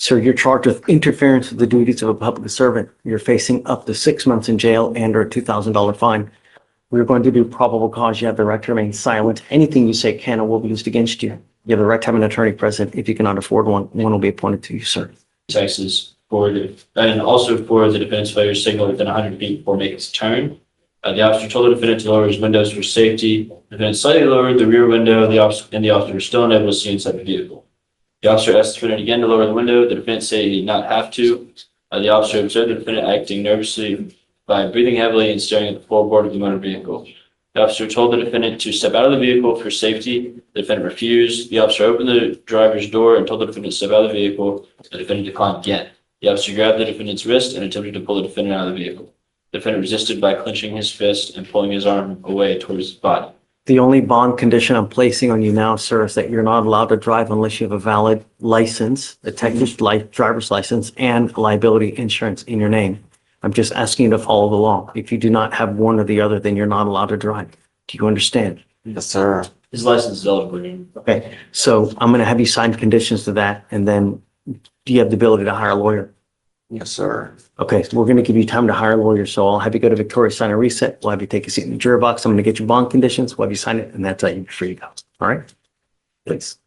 Sir, you're charged with interference with the duties of a public servant. You're facing up to 6 months in jail and or a $2,000 fine. We're going to do probable cause. You have the right to remain silent. Anything you say can or will be used against you. You have the right to have an attorney present. If you cannot afford one will be appointed to you, sir. Texas and also for the defendant's failure to signal within 100 feet before making his turn. The officer told the defendant to lower his windows for safety. The defendant slightly lowered the rear window. The officer was still unable to see inside the vehicle. The officer asked the defendant again to lower the window. The defendant said he did not have to. The officer observed the defendant acting nervously by breathing heavily and staring at the floorboard of the motor vehicle. The officer told the defendant to step out of the vehicle for safety. The defendant refused. The officer opened the driver's door and told the defendant to step out of the vehicle. The defendant declined again. The officer grabbed the defendant's wrist and attempted to pull the defendant out of the vehicle. The defendant resisted by clenching his fist and pulling his arm away towards his body. The only bond condition I'm placing on you now, sir, is that you're not allowed to drive unless you have a valid license, a Texas driver's license, and liability insurance in your name. I'm just asking you to follow the law. If you do not have one or the other, then you're not allowed to drive. Do you understand? Yes, sir. His license is eligible. Okay, so I'm going to have you sign conditions to that, and then do you have the ability to hire a lawyer? Yes, sir. Okay, so we're going to give you time to hire a lawyer. So I'll have you go to Victoria, sign a reset. We'll have you take a seat in the juror box. I'm going to get you bond conditions. We'll have you sign it, and that's how you're free to go. All right? Please.